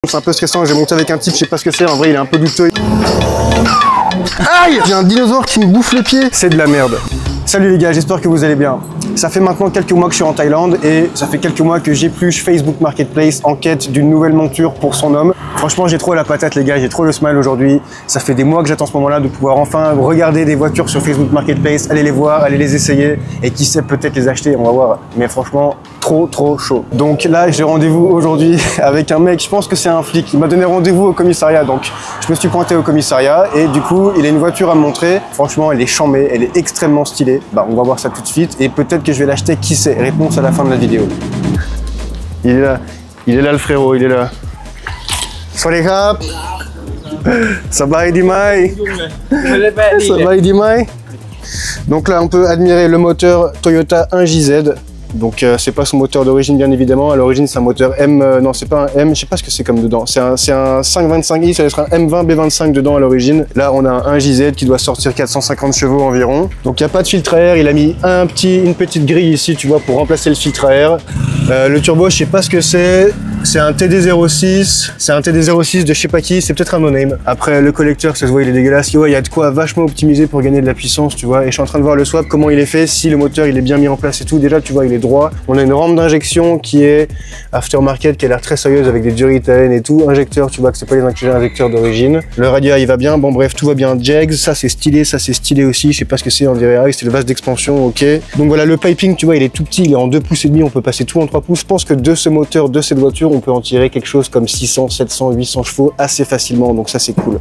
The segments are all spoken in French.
C'est un peu stressant, j'ai monté avec un type, je sais pas ce que c'est, en vrai il est un peu douteux. Aïe! J'ai un dinosaure qui me bouffe les pieds. C'est de la merde. Salut les gars, j'espère que vous allez bien. Ça fait maintenant quelques mois que je suis en Thaïlande et ça fait quelques mois que j'épluche Facebook Marketplace en quête d'une nouvelle monture pour son homme. Franchement, j'ai trop la patate les gars, j'ai trop le smile aujourd'hui. Ça fait des mois que j'attends ce moment-là de pouvoir enfin regarder des voitures sur Facebook Marketplace, aller les voir, aller les essayer et qui sait peut-être les acheter, on va voir. Mais franchement, trop chaud. Donc là, j'ai rendez-vous aujourd'hui avec un mec, je pense que c'est un flic. Il m'a donné rendez-vous au commissariat, donc je me suis pointé au commissariat et du coup, il a une voiture à me montrer. Franchement, elle est chambée, elle est extrêmement stylée. Bah, on va voir ça tout de suite et peut-être que je vais l'acheter, qui sait. Réponse à la fin de la vidéo. Il est là le frérot, il est là. Salut Cap. Ça va Dimai. Ça va Dimai. Donc là, on peut admirer le moteur Toyota 1JZ. Donc c'est pas son moteur d'origine bien évidemment, à l'origine c'est un moteur M, non c'est pas un M, je sais pas ce que c'est comme dedans, c'est un 525i, ça doit être un M20 B25 dedans à l'origine. Là on a un 1JZ qui doit sortir 450 chevaux environ. Donc il n'y a pas de filtre à air, il a mis une petite grille ici tu vois pour remplacer le filtre à air. Le turbo je sais pas ce que c'est un TD06, c'est un TD06 de je sais pas qui, c'est peut-être un no-name. Après le collecteur ça se voit il est dégueulasse, il y a de quoi vachement optimiser pour gagner de la puissance tu vois, et je suis en train de voir le swap comment il est fait, si le moteur il est bien mis en place et tout, déjà tu vois il est droit. On a une rampe d'injection qui est aftermarket, qui a l'air très sérieuse avec des duritaines et tout. Injecteur, tu vois que c'est pas les injecteurs d'origine. Le radiateur il va bien, bon bref tout va bien. Jegs, ça c'est stylé aussi, je sais pas ce que c'est, on dirait c'est le vase d'expansion, ok. Donc voilà le piping tu vois il est tout petit, il est en 2 pouces et demi, on peut passer tout en 3 pouces. Je pense que de ce moteur, de cette voiture, on peut en tirer quelque chose comme 600, 700, 800 chevaux assez facilement, donc ça c'est cool.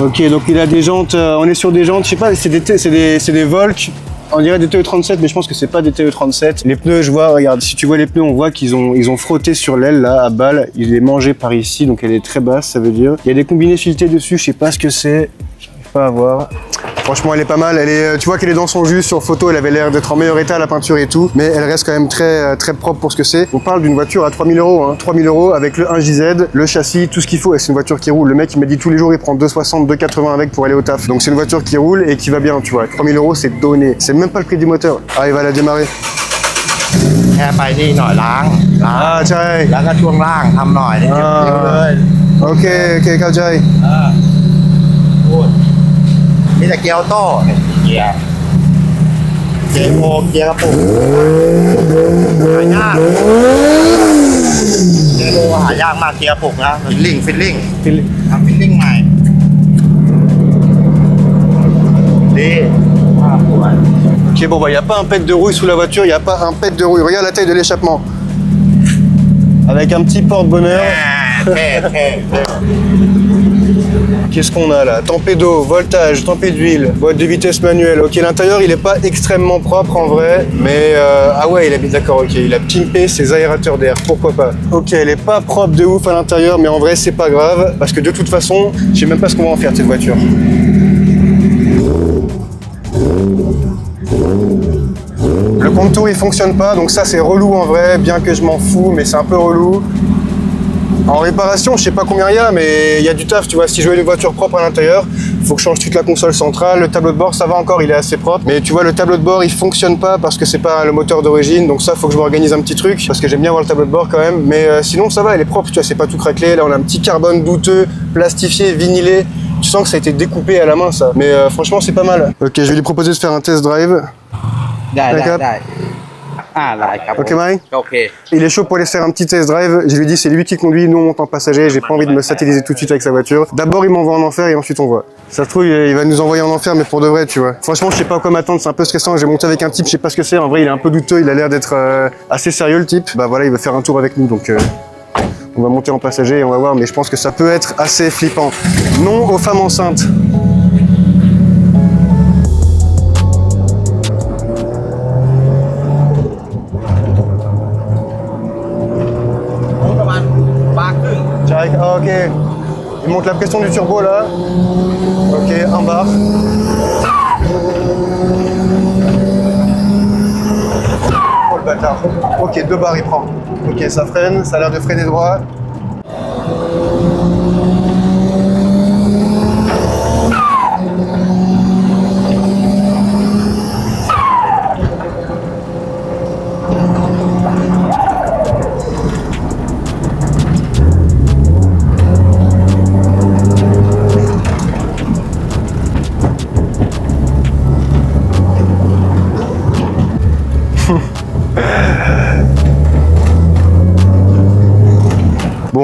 Ok, donc il a des jantes, on est sur des jantes, je sais pas, c'est des Volk. On dirait des TE37, mais je pense que c'est pas des TE37. Les pneus, je vois, regarde, si tu vois les pneus, on voit qu'ils ont frotté sur l'aile là, à balle. Il est mangé par ici, donc elle est très basse, ça veut dire. Il y a des combinés filetés dessus, je sais pas ce que c'est. J'arrive pas à voir. Franchement, elle est pas mal. Elle est, tu vois qu'elle est dans son jus sur photo. Elle avait l'air d'être en meilleur état, la peinture et tout. Mais elle reste quand même très propre pour ce que c'est. On parle d'une voiture à 3000 €, hein. 3000 € avec le 1JZ, le châssis, tout ce qu'il faut. Et c'est une voiture qui roule. Le mec, il m'a dit tous les jours, il prend 260, 280 avec pour aller au taf. Donc c'est une voiture qui roule et qui va bien, tu vois. 3000 €, c'est donné. C'est même pas le prix du moteur. Ah, il va la démarrer. Ah, tiens. Ok,เข้าใจ มีแต่เกียร์ออโต้เกียร์โอเกียร์กระปุกหายากเกียร์โอหายากมากเกียร์กระปุกนะฟิลลิ่งทำฟิลลิ่งใหม่ดี Ok, bon, bah, il n'y a pas un pet de rouille sous la voiture, il n'y a pas un pet de rouille. Regarde la taille de l'échappement. Avec un petit porte-bonheur. Qu'est-ce qu'on a là? Tempête d'eau, voltage, tempête d'huile, boîte de vitesse manuelle. Ok, l'intérieur il est pas extrêmement propre en vrai, mais ah ouais, il a d'accord, ok, il a pimpé ses aérateurs d'air, pourquoi pas. Ok, elle est pas propre de ouf à l'intérieur, mais en vrai c'est pas grave, parce que de toute façon, je sais même pas ce qu'on va en faire de cette voiture. Le contour il fonctionne pas, donc ça c'est relou en vrai, bien que je m'en fous, mais c'est un peu relou. En réparation, je sais pas combien il y a, mais il y a du taf, tu vois. Si je veux une voiture propre à l'intérieur, il faut que je change toute la console centrale. Le tableau de bord, ça va encore, il est assez propre. Mais tu vois, le tableau de bord, il fonctionne pas parce que c'est pas le moteur d'origine. Donc ça, faut que je m'organise un petit truc parce que j'aime bien voir le tableau de bord quand même. Mais sinon, ça va, elle est propre, tu vois, c'est pas tout craquelé. Là, on a un petit carbone douteux, plastifié, vinylé. Tu sens que ça a été découpé à la main, ça. Mais franchement, c'est pas mal. Ok, je vais lui proposer de faire un test drive. Ok Mike. Ok. Il est chaud pour aller faire un petit test drive. Je lui ai dit c'est lui qui conduit, nous on monte en passager. J'ai pas envie de me satelliser tout de suite avec sa voiture. D'abord il m'envoie en enfer et ensuite on voit. Ça se trouve il va nous envoyer en enfer mais pour de vrai tu vois. Franchement je sais pas quoi m'attendre, c'est un peu stressant. J'ai monté avec un type, je sais pas ce que c'est. En vrai il est un peu douteux, il a l'air d'être assez sérieux le type. Bah voilà il va faire un tour avec nous donc on va monter en passager et on va voir. Mais je pense que ça peut être assez flippant. Non aux femmes enceintes. Ok, il monte la pression du turbo là. Ok, un bar. Oh le bâtard. Ok, 2 bars il prend. Ok, ça freine, ça a l'air de freiner droit.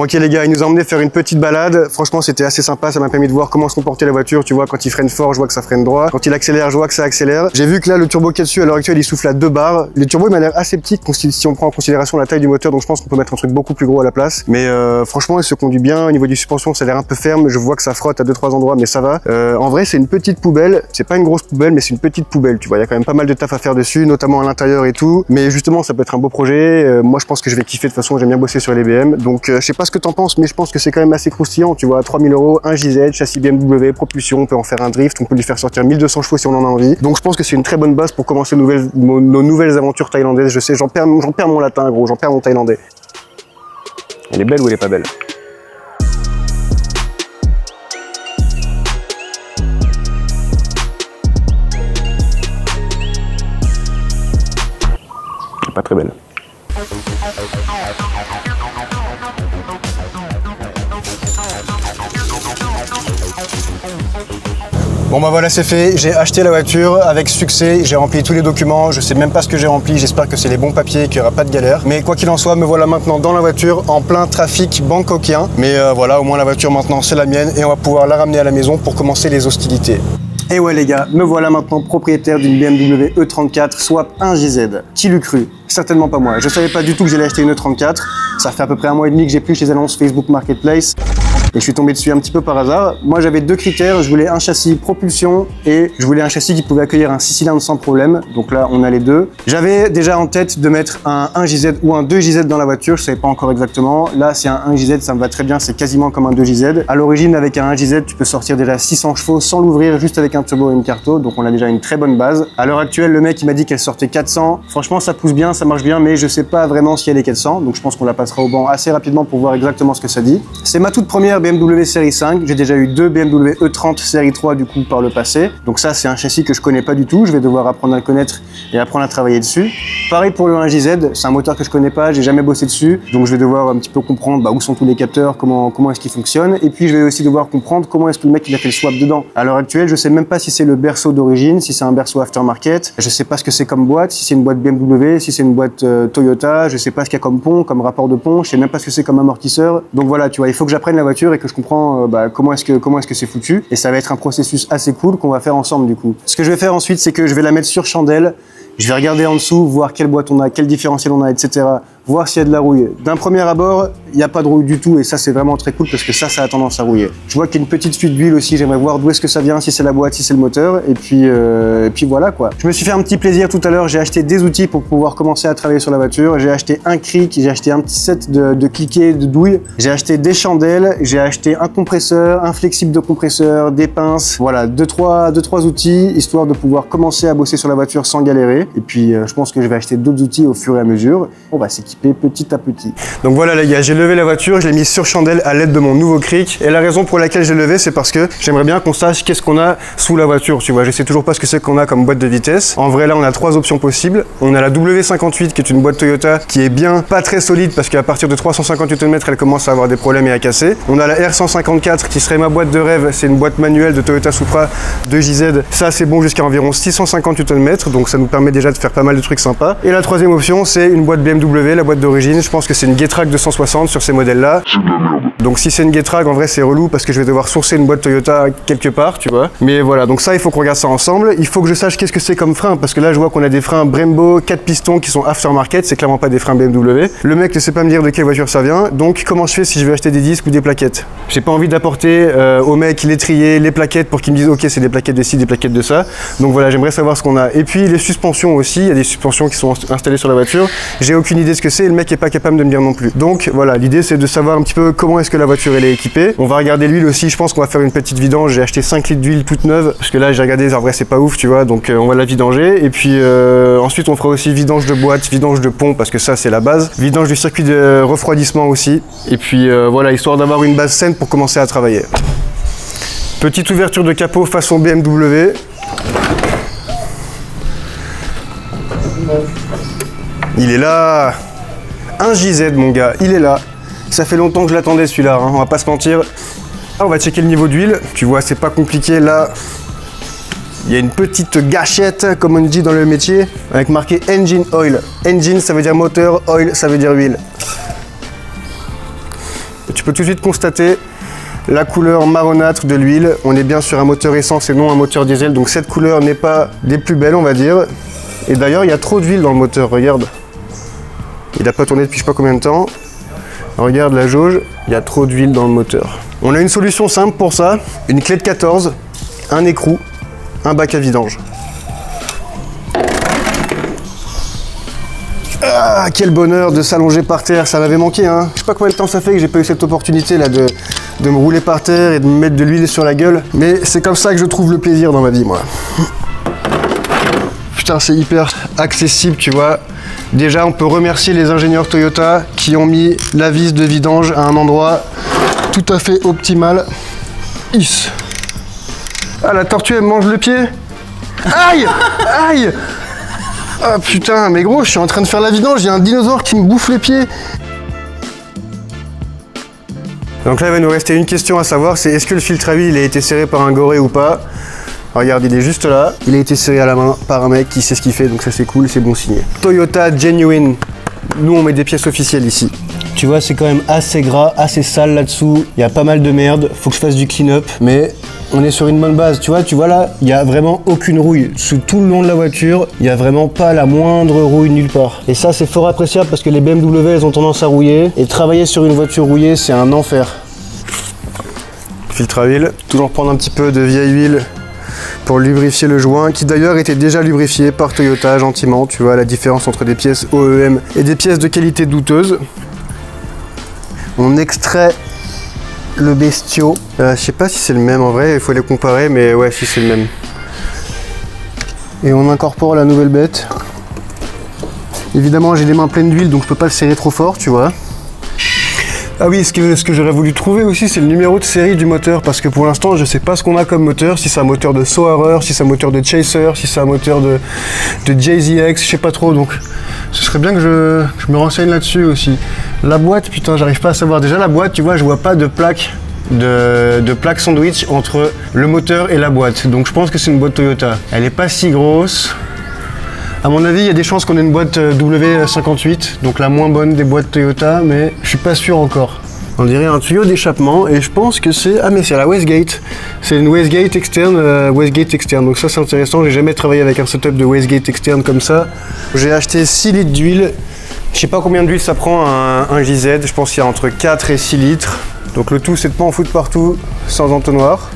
Bon ok les gars, il nous a emmené faire une petite balade. Franchement c'était assez sympa, ça m'a permis de voir comment se comportait la voiture. Tu vois, quand il freine fort, je vois que ça freine droit. Quand il accélère, je vois que ça accélère. J'ai vu que là le turbo qui est dessus à l'heure actuelle il souffle à 2 bars. Le turbo il m'a l'air assez petit si on prend en considération la taille du moteur, donc je pense qu'on peut mettre un truc beaucoup plus gros à la place. Mais franchement il se conduit bien. Au niveau du suspension ça a l'air un peu ferme. Je vois que ça frotte à 2-3 endroits mais ça va. En vrai c'est une petite poubelle. C'est pas une grosse poubelle mais c'est une petite poubelle. Tu vois, il y a quand même pas mal de taf à faire dessus, notamment à l'intérieur et tout. Mais justement ça peut être un beau projet. Moi je pense que je vais kiffer de toute façon. J'aime bien bosser sur les BM. Donc je sais pas ce que t'en penses mais je pense que c'est quand même assez croustillant. Tu vois, 3000 €, un JZ, châssis BMW, propulsion, on peut en faire un drift, on peut lui faire sortir 1200 chevaux si on en a envie. Donc je pense que c'est une très bonne base pour commencer nos nouvelles aventures thaïlandaises. Je sais, j'en perds mon latin gros, j'en perds mon thaïlandais. Elle est belle ou elle est pas belle? Elle est pas très belle. Bon bah voilà, c'est fait, j'ai acheté la voiture avec succès, j'ai rempli tous les documents, je sais même pas ce que j'ai rempli, j'espère que c'est les bons papiers, qu'il n'y aura pas de galère. Mais quoi qu'il en soit, me voilà maintenant dans la voiture, en plein trafic bangkokien. Mais voilà, au moins la voiture maintenant c'est la mienne et on va pouvoir la ramener à la maison pour commencer les hostilités. Et ouais les gars, me voilà maintenant propriétaire d'une BMW E34 Swap 1JZ. Qui l'eût cru? Certainement pas moi. Je savais pas du tout que j'allais acheter une E34. Ça fait à peu près 1 mois et demi que j'ai plus les annonces Facebook Marketplace. Et je suis tombé dessus un petit peu par hasard. Moi j'avais 2 critères, je voulais un châssis propulsion et je voulais un châssis qui pouvait accueillir un 6 cylindres sans problème. Donc là on a les deux. J'avais déjà en tête de mettre un 1JZ ou un 2JZ dans la voiture, je savais pas encore exactement. Là c'est un 1JZ, ça me va très bien, c'est quasiment comme un 2JZ. À l'origine avec un 1JZ tu peux sortir déjà 600 chevaux sans l'ouvrir, juste avec un turbo et une carto, donc on a déjà une très bonne base. À l'heure actuelle le mec il m'a dit qu'elle sortait 400. Franchement ça pousse bien, ça marche bien, mais je sais pas vraiment si elle est 400. Donc je pense qu'on la passera au banc assez rapidement pour voir exactement ce que ça dit. C'est ma toute première BMW série 5, j'ai déjà eu 2 BMW E30 série 3 du coup par le passé. Donc ça c'est un châssis que je connais pas du tout, je vais devoir apprendre à le connaître et apprendre à travailler dessus. Pareil pour le 1JZ, c'est un moteur que je connais pas, j'ai jamais bossé dessus, donc je vais devoir un petit peu comprendre où sont tous les capteurs, comment est-ce qu'ils fonctionnent, et puis je vais aussi devoir comprendre comment est-ce que le mec il a fait le swap dedans. À l'heure actuelle, je sais même pas si c'est le berceau d'origine, si c'est un berceau aftermarket, je sais pas ce que c'est comme boîte, si c'est une boîte BMW, si c'est une boîte Toyota, je sais pas ce qu'il y a comme pont, comme rapport de pont, je sais même pas ce que c'est comme amortisseur. Donc voilà, tu vois, il faut que j'apprenne la voiture et que je comprends comment est-ce que c'est foutu, et ça va être un processus assez cool qu'on va faire ensemble du coup. Ce que je vais faire ensuite, c'est que je vais la mettre sur chandelle. Je vais regarder en dessous, voir quelle boîte on a, quel différentiel on a, etc. Voir s'il y a de la rouille. D'un premier abord, il n'y a pas de rouille du tout et ça c'est vraiment très cool parce que ça a tendance à rouiller. Je vois qu'il y a une petite fuite d'huile aussi, j'aimerais voir d'où est-ce que ça vient, si c'est la boîte, si c'est le moteur, et puis voilà quoi. Je me suis fait un petit plaisir tout à l'heure, j'ai acheté des outils pour pouvoir commencer à travailler sur la voiture. J'ai acheté un cric, j'ai acheté un petit set de cliquets, de douilles, j'ai acheté des chandelles, j'ai acheté un compresseur, un flexible de compresseur, des pinces, voilà, 2-3 outils, histoire de pouvoir commencer à bosser sur la voiture sans galérer. Et puis je pense que je vais acheter d'autres outils au fur et à mesure. On va s'équiper petit à petit. Donc voilà les gars, j'ai levé la voiture, je l'ai mise sur chandelle à l'aide de mon nouveau cric. Et la raison pour laquelle j'ai levé, c'est parce que j'aimerais bien qu'on sache qu'est-ce qu'on a sous la voiture. Tu vois, je sais toujours pas ce que c'est qu'on a comme boîte de vitesse. En vrai là, on a 3 options possibles. On a la W58 qui est une boîte Toyota qui est bien pas très solide parce qu'à partir de 350 Nm, elle commence à avoir des problèmes et à casser. On a la R154 qui serait ma boîte de rêve. C'est une boîte manuelle de Toyota Supra 2JZ. Ça c'est bon jusqu'à environ 650 Nm, donc ça nous permet déjà de faire pas mal de trucs sympas. Et la troisième option, c'est une boîte BMW, la boîte d'origine. Je pense que c'est une Getrag 260 sur ces modèles-là. Donc si c'est une Getrag, en vrai c'est relou parce que je vais devoir sourcer une boîte Toyota quelque part, tu vois. Mais voilà, donc ça il faut qu'on regarde ça ensemble. Il faut que je sache qu'est-ce que c'est comme frein parce que là je vois qu'on a des freins Brembo 4 pistons qui sont aftermarket, c'est clairement pas des freins BMW. Le mec ne sait pas me dire de quelle voiture ça vient, donc comment je fais si je veux acheter des disques ou des plaquettes? J'ai pas envie d'apporter au mec l'étrier, les plaquettes pour qu'il me dise ok c'est des plaquettes de ci, des plaquettes de ça. Donc voilà, j'aimerais savoir ce qu'on a. Et puis les suspensions aussi, il y a des suspensions qui sont installées sur la voiture. J'ai aucune idée de ce que c'est et le mec est pas capable de me dire non plus. Donc voilà, l'idée c'est de savoir un petit peu comment est-ce que la voiture elle est équipée. On va regarder l'huile aussi, je pense qu'on va faire une petite vidange. J'ai acheté 5 litres d'huile toute neuve parce que là j'ai regardé, en vrai c'est pas ouf tu vois, donc on va la vidanger. Et puis ensuite on fera aussi vidange de boîte, vidange de pont parce que ça c'est la base. Vidange du circuit de refroidissement aussi. Et puis voilà, histoire d'avoir une base saine pour commencer à travailler. Petite ouverture de capot façon BMW. Il est là, un JZ mon gars, il est là. Ça fait longtemps que je l'attendais celui-là, hein, on va pas se mentir. Ah, on va checker le niveau d'huile, tu vois c'est pas compliqué là. Il y a une petite gâchette comme on dit dans le métier avec marqué Engine Oil. Engine ça veut dire moteur, oil ça veut dire huile. tu peux tout de suite constater la couleur marronâtre de l'huile. On est bien sur un moteur essence et non un moteur diesel, donc cette couleur n'est pas des plus belles, on va dire. Et d'ailleurs, il y a trop d'huile dans le moteur, regarde. Il n'a pas tourné depuis je sais pas combien de temps. Regarde la jauge, il y a trop d'huile dans le moteur. On a une solution simple pour ça, une clé de 14, un écrou, un bac à vidange. Ah, quel bonheur de s'allonger par terre, ça m'avait manqué, hein. Je sais pas combien de temps ça fait que j'ai pas eu cette opportunité là de me rouler par terre et de me mettre de l'huile sur la gueule. Mais c'est comme ça que je trouve le plaisir dans ma vie, moi. Putain, c'est hyper accessible, tu vois. Déjà, on peut remercier les ingénieurs Toyota qui ont mis la vis de vidange à un endroit tout à fait optimal. Is. Ah, la tortue, elle me mange le pied. Aïe! Aïe! Ah putain, mais gros, je suis en train de faire la vidange, il y a un dinosaure qui me bouffe les pieds. Donc là, il va nous rester une question à savoir, c'est est-ce que le filtre à huile il a été serré par un goré ou pas? Regarde, il est juste là. Il a été serré à la main par un mec qui sait ce qu'il fait, donc ça c'est cool, c'est bon signe. Toyota Genuine. Nous, on met des pièces officielles ici. Tu vois, c'est quand même assez gras, assez sale là-dessous. Il y a pas mal de merde, faut que je fasse du clean-up, mais on est sur une bonne base. Tu vois là, il n'y a vraiment aucune rouille. Sous tout le long de la voiture, il n'y a vraiment pas la moindre rouille nulle part. Et ça, c'est fort appréciable parce que les BMW, elles ont tendance à rouiller. Et travailler sur une voiture rouillée, c'est un enfer. Filtre à huile. Toujours prendre un petit peu de vieille huile pour lubrifier le joint, qui d'ailleurs était déjà lubrifié par Toyota gentiment. Tu vois la différence entre des pièces OEM et des pièces de qualité douteuse. On extrait le bestiau. Je sais pas si c'est le même en vrai, il faut les comparer, mais ouais, si c'est le même. Et on incorpore la nouvelle bête. Évidemment, j'ai les mains pleines d'huile, donc je peux pas le serrer trop fort, tu vois. Ah oui, ce que j'aurais voulu trouver aussi, c'est le numéro de série du moteur, parce que pour l'instant, je sais pas ce qu'on a comme moteur, si c'est un moteur de Soarer, si c'est un moteur de Chaser, si c'est un moteur de JZX, je sais pas trop, donc ce serait bien que je me renseigne là-dessus aussi. La boîte, putain, j'arrive pas à savoir. Déjà, la boîte, tu vois, je vois pas de plaque de plaque sandwich entre le moteur et la boîte, donc je pense que c'est une boîte Toyota. Elle est pas si grosse. À mon avis, il y a des chances qu'on ait une boîte W58, donc la moins bonne des boîtes Toyota, mais je suis pas sûr encore. On dirait un tuyau d'échappement et je pense que c'est... Ah mais c'est la Westgate. C'est une Westgate externe, donc ça c'est intéressant. J'ai jamais travaillé avec un setup de Westgate externe comme ça. J'ai acheté 6 litres d'huile. Je sais pas combien d'huile ça prend un JZ, je pense qu'il y a entre 4 et 6 litres. Donc le tout c'est de pas en foutre partout sans entonnoir.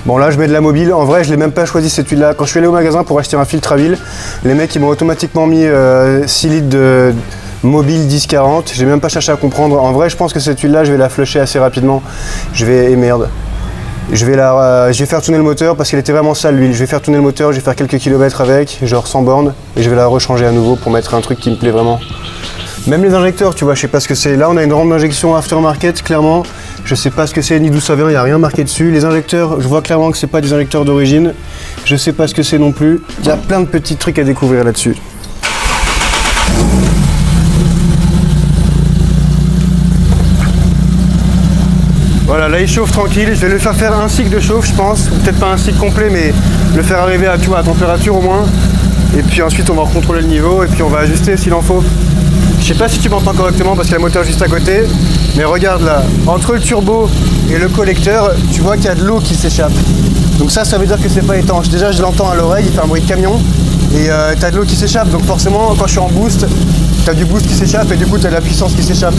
Bon là je mets de la mobile, en vrai je l'ai même pas choisi cette huile là. Quand je suis allé au magasin pour acheter un filtre à huile, les mecs ils m'ont automatiquement mis 6 litres de mobile 10-40, j'ai même pas cherché à comprendre. En vrai je pense que cette huile là je vais la flusher assez rapidement. Je vais faire tourner le moteur parce qu'elle était vraiment sale l'huile. Je vais faire tourner le moteur, je vais faire quelques kilomètres avec, genre 100 bornes, et je vais la rechanger à nouveau pour mettre un truc qui me plaît vraiment. Même les injecteurs, tu vois, je sais pas ce que c'est. Là on a une rampe d'injection aftermarket, clairement. Je sais pas ce que c'est ni d'où ça vient, il n'y a rien marqué dessus. Les injecteurs, je vois clairement que c'est pas des injecteurs d'origine. Je sais pas ce que c'est non plus. Il y a plein de petits trucs à découvrir là-dessus. Voilà, là il chauffe tranquille. Je vais le faire un cycle de chauffe, je pense. Peut-être pas un cycle complet, mais le faire arriver à, tu vois, à température au moins. Et puis ensuite on va contrôler le niveau et puis on va ajuster s'il en faut. Je sais pas si tu m'entends correctement parce qu'il y a le moteur juste à côté, mais regarde là, entre le turbo et le collecteur, tu vois qu'il y a de l'eau qui s'échappe. Donc ça veut dire que c'est pas étanche. Déjà je l'entends à l'oreille, il fait un bruit de camion et t'as de l'eau qui s'échappe. Donc forcément quand je suis en boost, t'as du boost qui s'échappe et du coup t'as de la puissance qui s'échappe.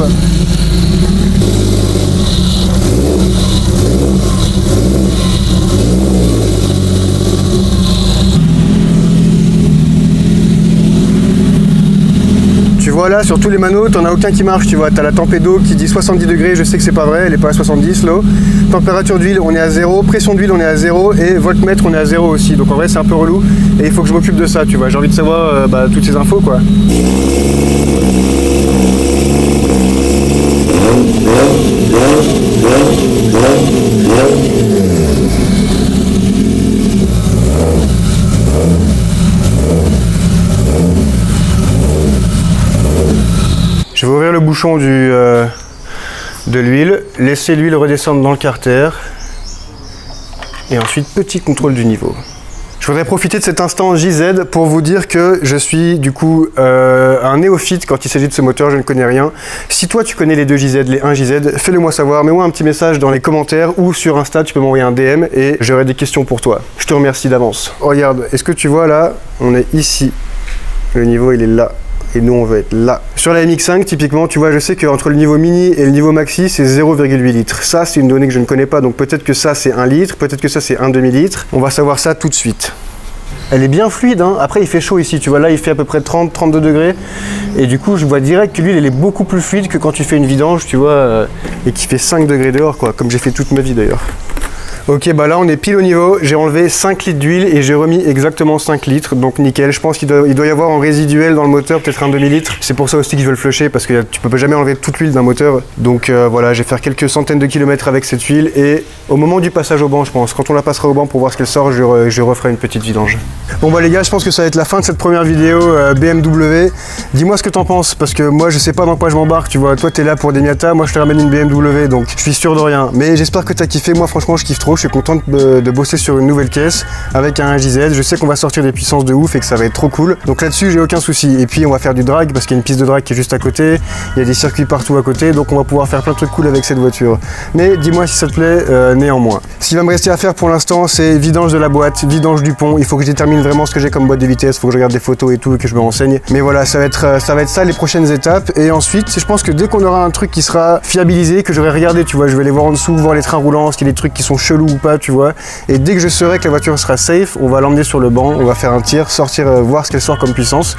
Tu vois là, sur tous les manos, t'en as aucun qui marche, tu vois. T'as la tempé d'eau qui dit 70 degrés, je sais que c'est pas vrai, elle est pas à 70 l'eau. Température d'huile, on est à 0, pression d'huile, on est à 0, et voltmètre, on est à 0 aussi. Donc en vrai, c'est un peu relou, et il faut que je m'occupe de ça, tu vois. J'ai envie de savoir toutes ces infos, quoi. Je vais ouvrir le bouchon de l'huile, laisser l'huile redescendre dans le carter et ensuite petit contrôle du niveau. Je Je voudrais profiter de cet instant JZ pour vous dire que je suis du coup un néophyte quand il s'agit de ce moteur, je ne connais rien. Si toi tu connais les 2 JZ, les 1 JZ, fais-le moi savoir, mets-moi un petit message dans les commentaires ou sur Insta, tu peux m'envoyer un DM et j'aurai des questions pour toi. Je te remercie d'avance. Regarde, est-ce que tu vois là, on est ici, le niveau il est là. Et nous on veut être là. Sur la MX5 typiquement, tu vois, je sais qu'entre le niveau mini et le niveau maxi c'est 0,8 litres. Ça c'est une donnée que je ne connais pas, donc peut-être que ça c'est 1 litre, peut-être que ça c'est un demi-litre. On va savoir ça tout de suite. Elle est bien fluide, hein. Après il fait chaud ici, tu vois, là il fait à peu près 30-32 degrés. Et du coup je vois direct que l'huile elle est beaucoup plus fluide que quand tu fais une vidange, tu vois, et qui fait 5 degrés dehors quoi, comme j'ai fait toute ma vie d'ailleurs. Ok, bah là on est pile au niveau, j'ai enlevé 5 litres d'huile et j'ai remis exactement 5 litres, donc nickel. Je pense qu'il doit y avoir en résiduel dans le moteur peut-être un demi-litre. C'est pour ça aussi que je veux le flusher parce que tu peux jamais enlever toute l'huile d'un moteur. Donc voilà, je vais faire quelques centaines de kilomètres avec cette huile et au moment du passage au banc, je pense, quand on la passera au banc pour voir ce qu'elle sort, je referai une petite vidange. Bon bah les gars, je pense que ça va être la fin de cette première vidéo BMW. Dis-moi ce que t'en penses parce que moi je sais pas dans quoi je m'embarque, tu vois. Toi t'es là pour des Miata, moi je te ramène une BMW, donc je suis sûr de rien. Mais j'espère que t'as kiffé, moi franchement je kiffe trop. Je suis content de bosser sur une nouvelle caisse avec un JZ. Je sais qu'on va sortir des puissances de ouf et que ça va être trop cool. Donc là-dessus, j'ai aucun souci. Et puis, on va faire du drag parce qu'il y a une piste de drag qui est juste à côté. Il y a des circuits partout à côté. Donc, on va pouvoir faire plein de trucs cool avec cette voiture. Mais dis-moi si ça te plaît, néanmoins. Ce qui va me rester à faire pour l'instant, c'est vidange de la boîte, vidange du pont. Il faut que je détermine vraiment ce que j'ai comme boîte de vitesse. Il faut que je regarde des photos et tout et que je me renseigne. Mais voilà, ça va être ça les prochaines étapes. Et ensuite, je pense que dès qu'on aura un truc qui sera fiabilisé, que j'aurai regardé, tu vois, je vais aller voir en dessous, voir les trains roulants, est-ce qu'il y a des trucs qui sont chelous ou pas, tu vois. Et dès que je saurai que la voiture sera safe, on va l'emmener sur le banc, on va faire un tir, sortir, voir ce qu'elle sort comme puissance.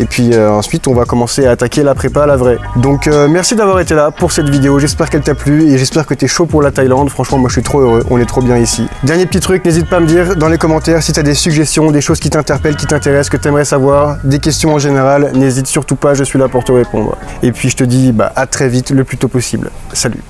Et puis ensuite, on va commencer à attaquer la prépa, la vraie. Donc merci d'avoir été là pour cette vidéo. J'espère qu'elle t'a plu et j'espère que t'es chaud pour la Thaïlande. Franchement, moi je suis trop heureux, on est trop bien ici. Dernier petit truc, n'hésite pas à me dire dans les commentaires si t'as des suggestions, des choses qui t'interpellent, qui t'intéressent, que t'aimerais savoir, des questions en général. N'hésite surtout pas, je suis là pour te répondre. Et puis je te dis à très vite, le plus tôt possible. Salut.